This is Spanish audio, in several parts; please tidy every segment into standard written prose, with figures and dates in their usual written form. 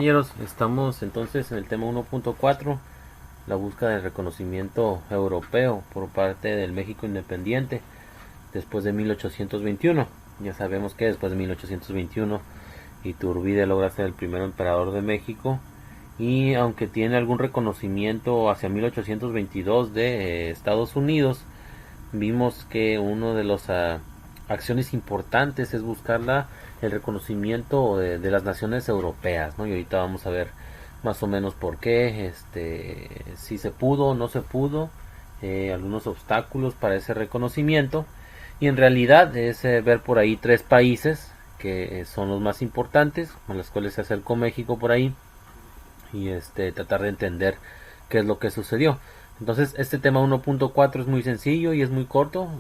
Compañeros, estamos entonces en el tema 1.4, la búsqueda del reconocimiento europeo por parte del México independiente después de 1821. Ya sabemos que después de 1821 Iturbide logra ser el primer emperador de México, y aunque tiene algún reconocimiento hacia 1822 de Estados Unidos, vimos que uno de las acciones importantes es buscar el reconocimiento de las naciones europeas, ¿no? Y ahorita vamos a ver más o menos por qué, si se pudo o no se pudo, algunos obstáculos para ese reconocimiento. Y en realidad es ver por ahí tres países que son los más importantes, con los cuales se acercó México por ahí, y tratar de entender qué es lo que sucedió. Entonces este tema 1.4 es muy sencillo y es muy corto,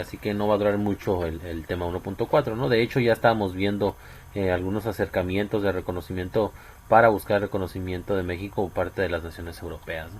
así que no va a durar mucho el tema 1.4, ¿no? De hecho ya estábamos viendo algunos acercamientos de reconocimiento para buscar reconocimiento de México por parte de las naciones europeas, ¿no?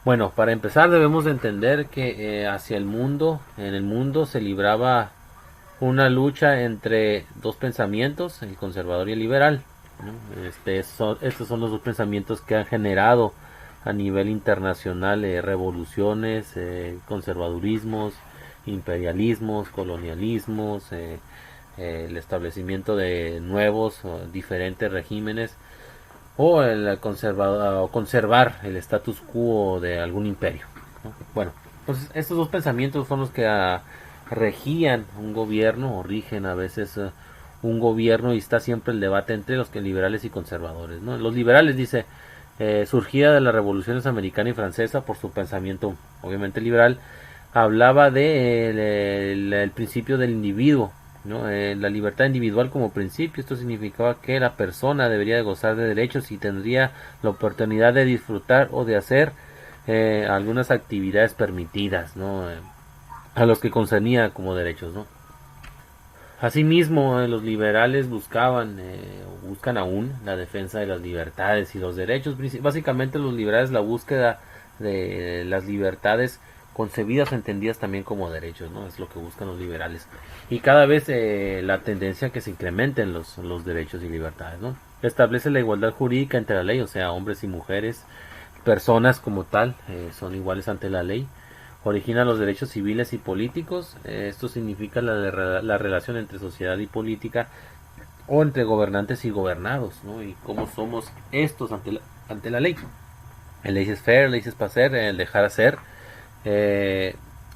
Bueno, para empezar debemos de entender que hacia el mundo, en el mundo se libraba una lucha entre dos pensamientos, el conservador y el liberal, ¿no? Estos son los dos pensamientos que han generado a nivel internacional revoluciones, conservadurismos, imperialismos, colonialismos, el establecimiento de nuevos diferentes regímenes, o conservar el status quo de algún imperio, ¿no? Bueno, entonces estos dos pensamientos son los que regían un gobierno, o rigen a veces un gobierno, y está siempre el debate entre los liberales y conservadores, ¿no? Los liberales, dice, surgida de las revoluciones americana y francesa por su pensamiento obviamente liberal, hablaba de el principio del individuo, ¿no? La libertad individual como principio. Esto significaba que la persona debería de gozar de derechos y tendría la oportunidad de disfrutar o de hacer algunas actividades permitidas, ¿no? A los que concernía como derechos, ¿no? Asimismo, los liberales buscan aún la defensa de las libertades y los derechos. Básicamente los liberales, la búsqueda de las libertades concebidas o entendidas también como derechos, ¿no? Es lo que buscan los liberales. Y cada vez la tendencia a que se incrementen los derechos y libertades, ¿no? Establece la igualdad jurídica entre la ley, o sea, hombres y mujeres, personas como tal, son iguales ante la ley. Origina los derechos civiles y políticos. Esto significa la relación entre sociedad y política, o entre gobernantes y gobernados, ¿no? Y cómo somos estos ante la ley. El laissez-faire, el laissez-passer, el dejar hacer.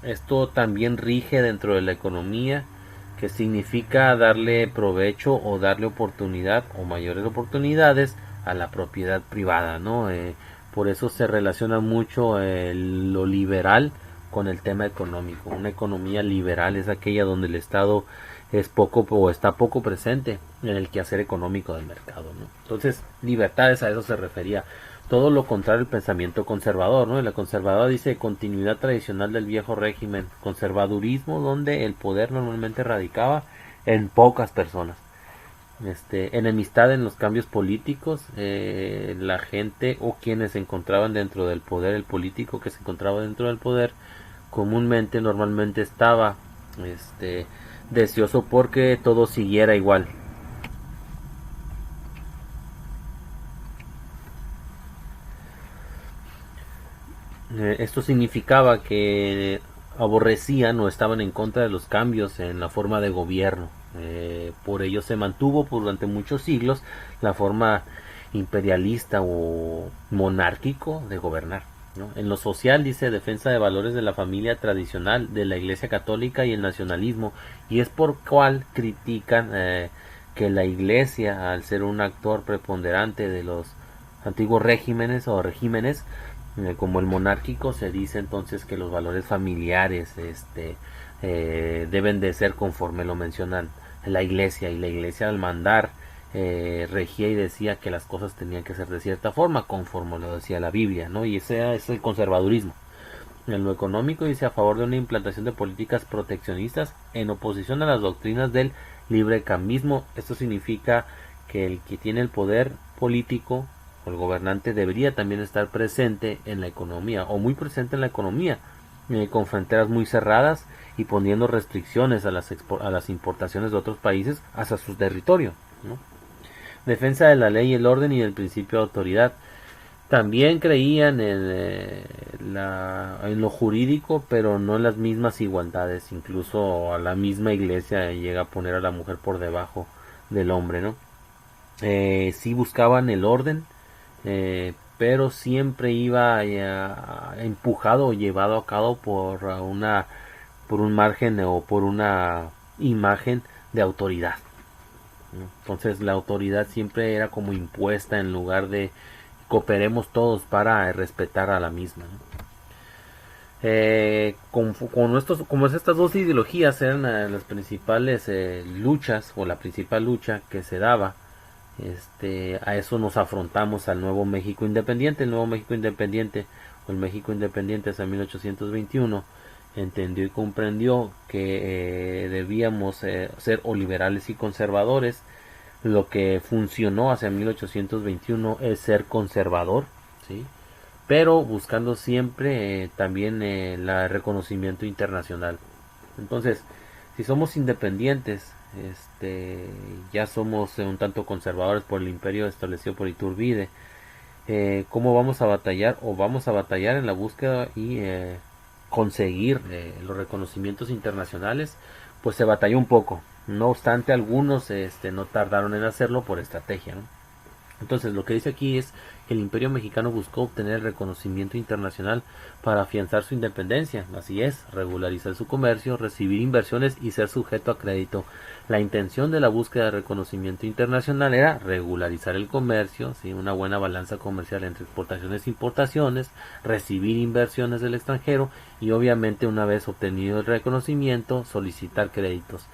Esto también rige dentro de la economía, que significa darle provecho o darle oportunidad o mayores oportunidades a la propiedad privada, ¿no? Por eso se relaciona mucho lo liberal con el tema económico. Una economía liberal es aquella donde el Estado es poco o está poco presente en el quehacer económico del mercado, ¿no? Entonces, libertades, a eso se refería. Todo lo contrario el pensamiento conservador, ¿no? La conservadora dice continuidad tradicional del viejo régimen, conservadurismo donde el poder normalmente radicaba en pocas personas. Enemistad en los cambios políticos, la gente o quienes se encontraban dentro del poder, el político que se encontraba dentro del poder, normalmente estaba deseoso porque todo siguiera igual. Esto significaba que aborrecían o estaban en contra de los cambios en la forma de gobierno. Por ello se mantuvo durante muchos siglos la forma imperialista o monárquico de gobernar, ¿no? En lo social, dice, defensa de valores de la familia tradicional, de la Iglesia Católica y el nacionalismo, y es por cual critican que la Iglesia, al ser un actor preponderante de los antiguos regímenes como el monárquico, se dice entonces que los valores familiares deben de ser conforme lo mencionan la Iglesia, y la Iglesia al mandar regía y decía que las cosas tenían que ser de cierta forma conforme lo decía la Biblia, ¿no? Y ese es el conservadurismo. En lo económico, dice, a favor de una implantación de políticas proteccionistas en oposición a las doctrinas del librecambismo. Esto significa que el que tiene el poder político o el gobernante debería también estar presente en la economía, o muy presente en la economía, con fronteras muy cerradas y poniendo restricciones a las importaciones de otros países hacia su territorio, ¿no? defensa de la ley, el orden y el principio de autoridad. También creían en lo jurídico, pero no en las mismas igualdades. Incluso a la misma iglesia llega a poner a la mujer por debajo del hombre, ¿no? Sí buscaban el orden, pero siempre iba empujado o llevado a cabo por un margen o por una imagen de autoridad, ¿no? Entonces la autoridad siempre era como impuesta en lugar de cooperemos todos para respetar a la misma, ¿no? Como estas dos ideologías eran las principales luchas o la principal lucha que se daba, a eso nos afrontamos al nuevo México independiente. El nuevo México independiente o el México independiente hasta 1821 entendió y comprendió que debíamos ser o liberales y conservadores. Lo que funcionó hacia 1821 es ser conservador, ¿sí? Pero buscando siempre también el reconocimiento internacional. Entonces, si somos independientes, ya somos un tanto conservadores por el imperio establecido por Iturbide, ¿cómo vamos a batallar? O vamos a batallar en la búsqueda y conseguir los reconocimientos internacionales. Pues se batalló un poco. No obstante, algunos no tardaron en hacerlo por estrategia, ¿no? Entonces, lo que dice aquí es que el Imperio Mexicano buscó obtener el reconocimiento internacional para afianzar su independencia. Así es, regularizar su comercio, recibir inversiones y ser sujeto a crédito. La intención de la búsqueda de reconocimiento internacional era regularizar el comercio, ¿sí? Una buena balanza comercial entre exportaciones e importaciones, recibir inversiones del extranjero y obviamente una vez obtenido el reconocimiento, solicitar créditos.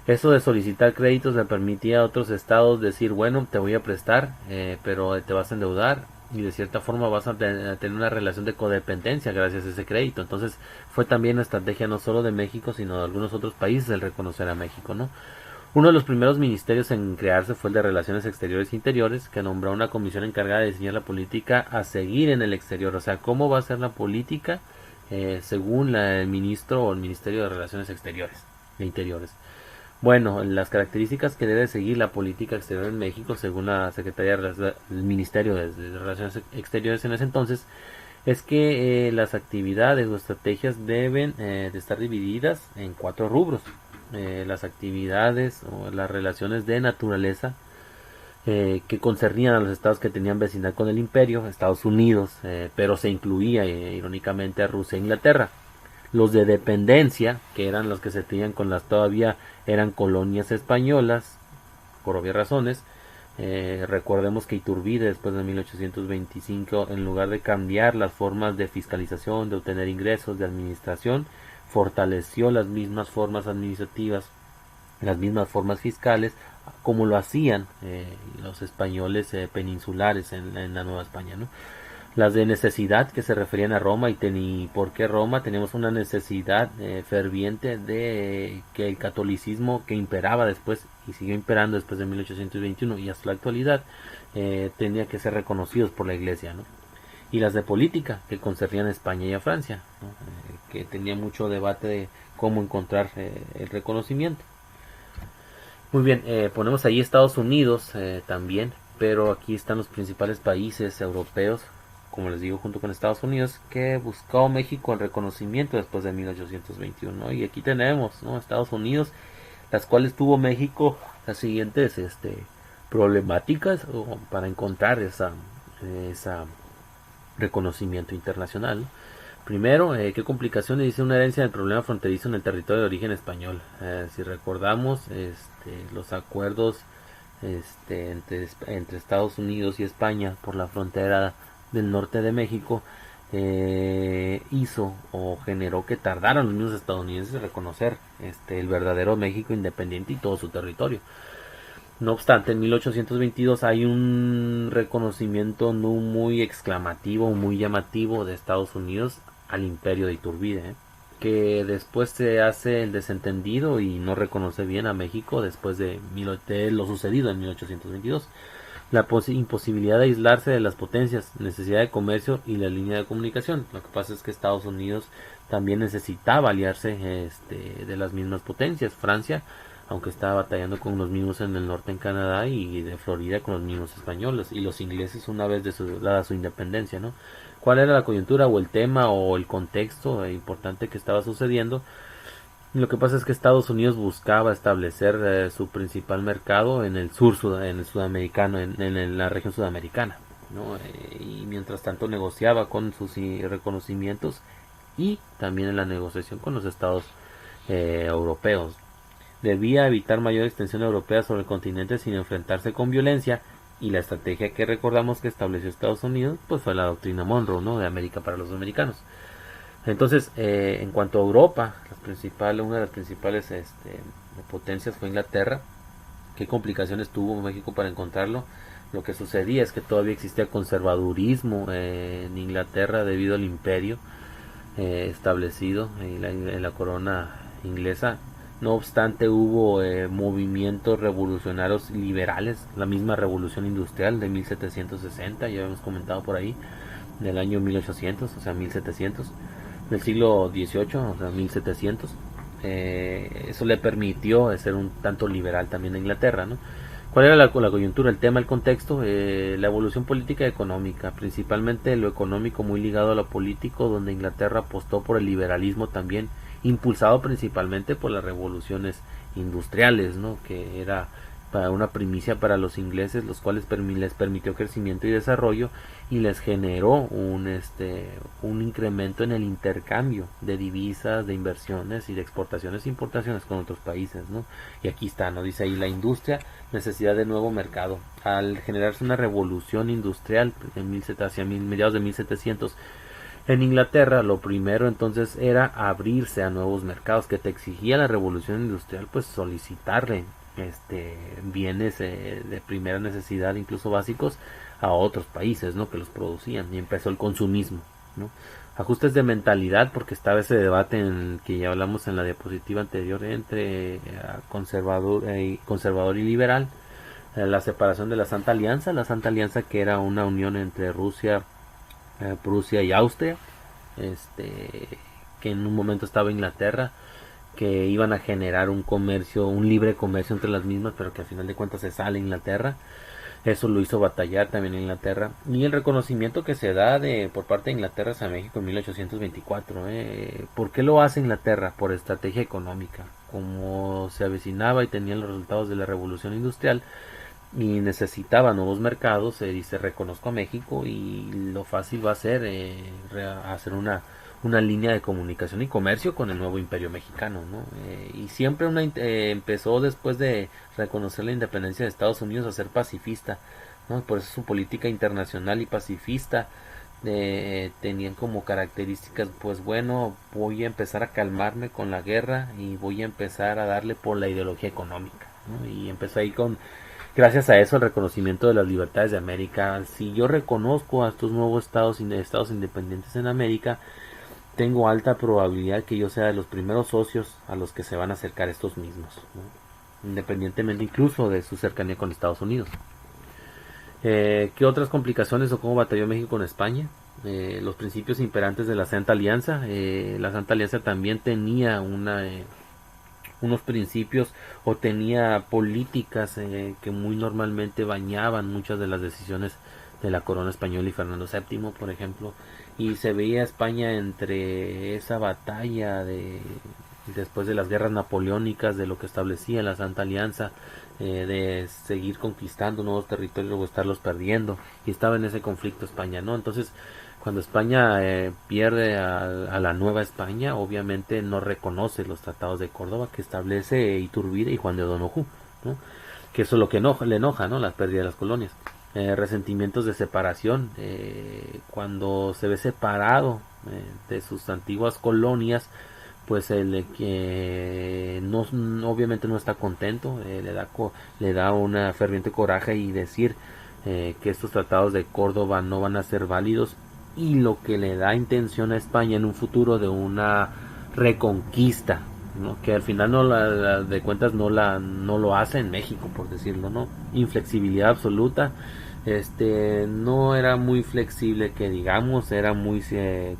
Eso de solicitar créditos le permitía a otros estados decir, bueno, te voy a prestar, pero te vas a endeudar y de cierta forma vas a tener una relación de codependencia gracias a ese crédito. Entonces fue también una estrategia no solo de México, sino de algunos otros países el reconocer a México, ¿no? Uno de los primeros ministerios en crearse fue el de Relaciones Exteriores e Interiores, que nombró una comisión encargada de diseñar la política a seguir en el exterior. O sea, cómo va a ser la política según el ministro o el Ministerio de Relaciones Exteriores e Interiores. Bueno, las características que debe seguir la política exterior en México, según la Secretaría del Ministerio de Relaciones Exteriores en ese entonces, es que las actividades o estrategias deben de estar divididas en 4 rubros. Las actividades o las relaciones de naturaleza que concernían a los estados que tenían vecindad con el imperio, Estados Unidos, pero se incluía irónicamente a Rusia e Inglaterra. Los de dependencia, que eran los que se tenían con las todavía eran colonias españolas, por obvias razones. Recordemos que Iturbide, después de 1825, en lugar de cambiar las formas de fiscalización, de obtener ingresos, de administración, fortaleció las mismas formas administrativas, las mismas formas fiscales, como lo hacían los españoles peninsulares en la Nueva España, ¿no? Las de necesidad, que se referían a Roma, y por qué Roma. Teníamos una necesidad ferviente de que el catolicismo que imperaba después y siguió imperando después de 1821 y hasta la actualidad tenía que ser reconocidos por la iglesia, ¿no? Y las de política, que concernían a España y a Francia, ¿no? Que tenía mucho debate de cómo encontrar el reconocimiento. Muy bien, ponemos ahí Estados Unidos también, pero aquí están los principales países europeos, como les digo, junto con Estados Unidos, que buscó México el reconocimiento después de 1821, ¿no? Y aquí tenemos, ¿no?, Estados Unidos, las cuales tuvo México las siguientes problemáticas para encontrar esa reconocimiento internacional, ¿no? Primero, qué complicaciones, dice una herencia del problema fronterizo en el territorio de origen español. Si recordamos los acuerdos entre Estados Unidos y España por la frontera del norte de México, hizo o generó que tardaran los mismos estadounidenses en reconocer el verdadero México independiente y todo su territorio. No obstante, en 1822 hay un reconocimiento no muy exclamativo, muy llamativo de Estados Unidos al imperio de Iturbide, que después se hace el desentendido y no reconoce bien a México después de lo sucedido en 1822. La imposibilidad de aislarse de las potencias, necesidad de comercio y la línea de comunicación. Lo que pasa es que Estados Unidos también necesitaba aliarse de las mismas potencias. Francia, aunque estaba batallando con los mismos en el norte en Canadá y de Florida con los mismos españoles y los ingleses una vez dada su independencia, ¿no? ¿Cuál era la coyuntura o el tema o el contexto importante que estaba sucediendo? Lo que pasa es que Estados Unidos buscaba establecer su principal mercado en el en el sudamericano, en la región sudamericana, ¿no? Y mientras tanto negociaba con sus reconocimientos y también en la negociación con los estados europeos. Debía evitar mayor extensión europea sobre el continente sin enfrentarse con violencia, y la estrategia que recordamos que estableció Estados Unidos pues fue la doctrina Monroe, ¿no? De América para los americanos. Entonces, en cuanto a Europa, una de las principales potencias fue Inglaterra. ¿Qué complicaciones tuvo México para encontrarlo? Lo que sucedía es que todavía existía conservadurismo en Inglaterra debido al imperio establecido en la corona inglesa. No obstante, hubo movimientos revolucionarios liberales, la misma revolución industrial de 1760, ya hemos comentado por ahí, del año 1800, o sea 1700, del siglo XVIII, o sea 1700. Eso le permitió ser un tanto liberal también a Inglaterra, ¿no? ¿Cuál era la coyuntura, el tema, el contexto? La evolución política y económica, principalmente lo económico muy ligado a lo político, donde Inglaterra apostó por el liberalismo también, impulsado principalmente por las revoluciones industriales, ¿no? Que era para una primicia para los ingleses, los cuales les permitió crecimiento y desarrollo y les generó un incremento en el intercambio de divisas, de inversiones y de exportaciones e importaciones con otros países, ¿no? Y aquí está, ¿no? Dice ahí la industria, necesidad de nuevo mercado. Al generarse una revolución industrial hacia mediados de 1700 en Inglaterra, lo primero entonces era abrirse a nuevos mercados, que te exigía la revolución industrial, pues solicitarle bienes de primera necesidad, incluso básicos, a otros países, ¿no? Que los producían, y empezó el consumismo, ¿no? Ajustes de mentalidad, porque estaba ese debate en el que ya hablamos en la diapositiva anterior entre conservador y liberal. La separación de la Santa Alianza que era una unión entre Rusia, Prusia y Austria, que en un momento estaba Inglaterra, que iban a generar un libre comercio entre las mismas, pero que al final de cuentas se sale Inglaterra. Eso lo hizo batallar también en Inglaterra. Y el reconocimiento que se da por parte de Inglaterra hacia México en 1824. ¿Por qué lo hace Inglaterra? Por estrategia económica. Como se avecinaba y tenían los resultados de la revolución industrial y necesitaba nuevos mercados, dice: reconozco a México, y lo fácil va a ser hacer una línea de comunicación y comercio con el nuevo imperio mexicano, ¿no? Y siempre empezó, después de reconocer la independencia de Estados Unidos, a ser pacifista, ¿no? Por eso su política internacional y pacifista tenían como características, pues bueno, voy a empezar a calmarme con la guerra y voy a empezar a darle por la ideología económica, ¿no? Y empezó ahí gracias a eso, el reconocimiento de las libertades de América. Si yo reconozco a estos nuevos estados independientes en América, tengo alta probabilidad que yo sea de los primeros socios a los que se van a acercar estos mismos, ¿no? Independientemente incluso de su cercanía con Estados Unidos. ¿Qué otras complicaciones o cómo batalló México con España? Los principios imperantes de la Santa Alianza. La Santa Alianza también tenía unos principios o tenía políticas que muy normalmente bañaban muchas de las decisiones de la corona española y Fernando VII, por ejemplo, y se veía España entre esa batalla después de las guerras napoleónicas, de lo que establecía la Santa Alianza, de seguir conquistando nuevos territorios o estarlos perdiendo, y estaba en ese conflicto España, ¿no? Entonces, cuando España pierde a la Nueva España, obviamente no reconoce los tratados de Córdoba que establece Iturbide y Juan de O'Donoghue, ¿no? Que eso es lo que le enoja, ¿no? La pérdida de las colonias. Resentimientos de separación, cuando se ve separado de sus antiguas colonias, pues obviamente no está contento, le da una ferviente coraje y decir que estos tratados de Córdoba no van a ser válidos, y lo que le da intención a España en un futuro de una reconquista, ¿no? Que al final de cuentas no lo hace en México, por decirlo, ¿no? Inflexibilidad absoluta. No era muy flexible, que digamos, era muy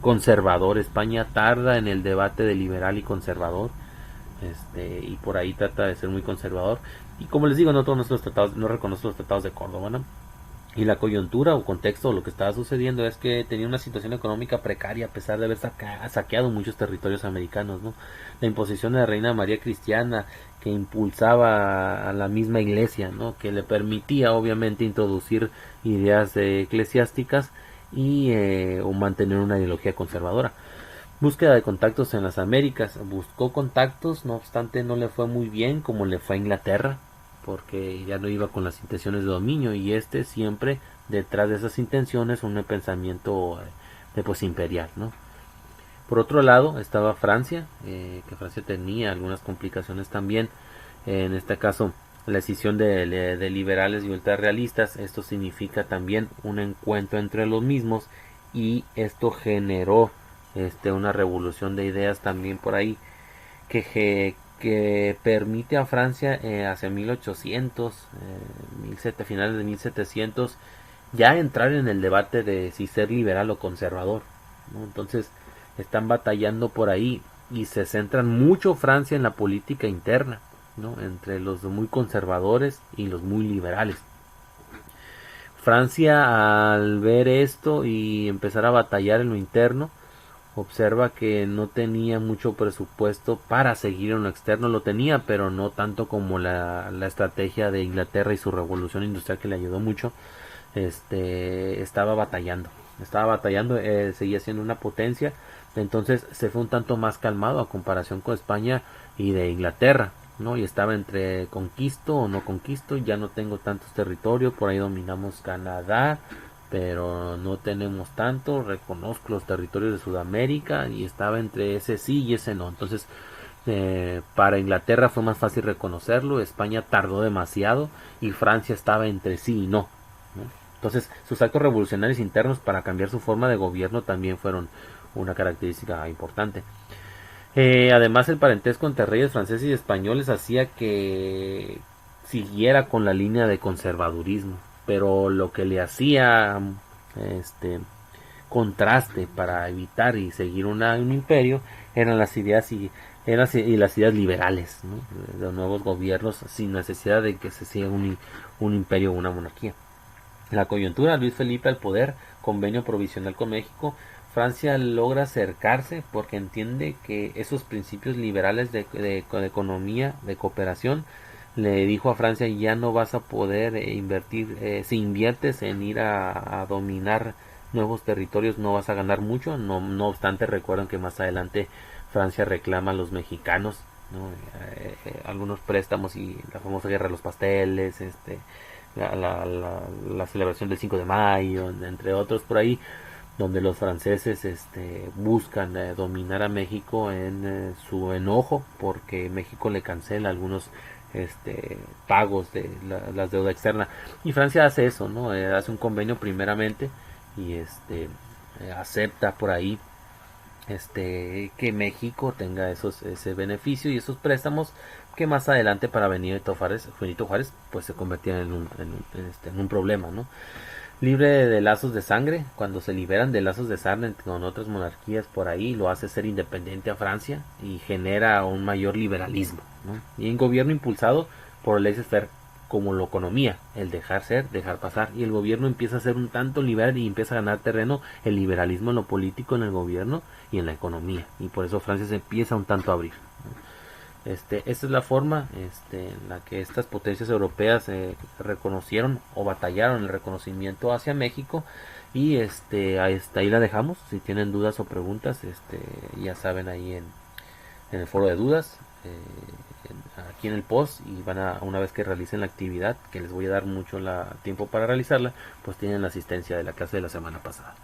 conservador. España tarda en el debate de liberal y conservador. y por ahí trata de ser muy conservador. Y como les digo, no todos nuestros tratados, no reconoce los tratados de Córdoba, ¿no? Y la coyuntura o contexto, lo que estaba sucediendo es que tenía una situación económica precaria a pesar de haber saqueado muchos territorios americanos, ¿no? La imposición de la reina María Cristiana, que impulsaba a la misma iglesia, ¿no? Que le permitía obviamente introducir ideas eclesiásticas y o mantener una ideología conservadora. Búsqueda de contactos en las Américas. Buscó contactos, no obstante no le fue muy bien como le fue a Inglaterra, porque ya no iba con las intenciones de dominio, y siempre detrás de esas intenciones un pensamiento de pues imperial, ¿no? Por otro lado estaba Francia, que Francia tenía algunas complicaciones también, en este caso la escisión de liberales y ultrarrealistas. Esto significa también un encuentro entre los mismos, y esto generó una revolución de ideas también por ahí, que permite a Francia hacia 1800, finales de 1700, ya entrar en el debate de si ser liberal o conservador, ¿no? Entonces están batallando por ahí y se centran mucho Francia en la política interna, ¿no? Entre los muy conservadores y los muy liberales. Francia, al ver esto y empezar a batallar en lo interno, observa que no tenía mucho presupuesto para seguir en lo externo. Lo tenía, pero no tanto como la estrategia de Inglaterra y su revolución industrial, que le ayudó mucho. Estaba batallando, seguía siendo una potencia. Entonces se fue un tanto más calmado a comparación con España y de Inglaterra, ¿no? Y estaba entre conquisto o no conquisto. Ya no tengo tantos territorios, por ahí dominamos Canadá, pero no tenemos tanto. Reconozco los territorios de Sudamérica, y estaba entre ese sí y ese no. Entonces para Inglaterra fue más fácil reconocerlo, España tardó demasiado, y Francia estaba entre sí y no, ¿no? Entonces sus actos revolucionarios internos para cambiar su forma de gobierno también fueron una característica importante. Además, el parentesco entre reyes franceses y españoles hacía que siguiera con la línea de conservadurismo, pero lo que le hacía este contraste para evitar y seguir un imperio eran las ideas y las ideas liberales, ¿no? De nuevos gobiernos sin necesidad de que se siga un imperio o una monarquía. La coyuntura, Luis Felipe al poder, convenio provisional con México. Francia logra acercarse porque entiende que esos principios liberales de economía, de cooperación, le dijo a Francia: ya no vas a poder invertir, si inviertes en ir a dominar nuevos territorios no vas a ganar mucho. No obstante, recuerden que más adelante Francia reclama a los mexicanos, ¿no? Algunos préstamos y la famosa guerra de los pasteles, la celebración del 5 de mayo, entre otros por ahí, donde los franceses buscan dominar a México en su enojo porque México le cancela algunos pagos de las deuda externa, y Francia hace eso, ¿no? Hace un convenio primeramente, y acepta por ahí que México tenga ese beneficio y esos préstamos, que más adelante para Benito Juárez pues se convertían en un problema, ¿no? Libre de lazos de sangre, cuando se liberan de lazos de sangre con otras monarquías por ahí, lo hace ser independiente a Francia y genera un mayor liberalismo, ¿no? Y un gobierno impulsado por el laissez-faire, como la economía, el dejar ser, dejar pasar, y el gobierno empieza a ser un tanto liberal y empieza a ganar terreno el liberalismo en lo político, en el gobierno y en la economía, y por eso Francia se empieza un tanto a abrir, ¿no? Esta es la forma en la que estas potencias europeas reconocieron o batallaron el reconocimiento hacia México, y hasta ahí la dejamos. Si tienen dudas o preguntas, ya saben, ahí en el foro de dudas, aquí en el post, y una vez que realicen la actividad, que les voy a dar mucho tiempo para realizarla, pues tienen la asistencia de la clase de la semana pasada.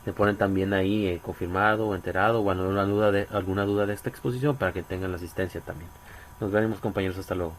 Le ponen también ahí confirmado o enterado, o alguna duda de esta exposición, para que tengan la asistencia también. Nos vemos, compañeros, hasta luego.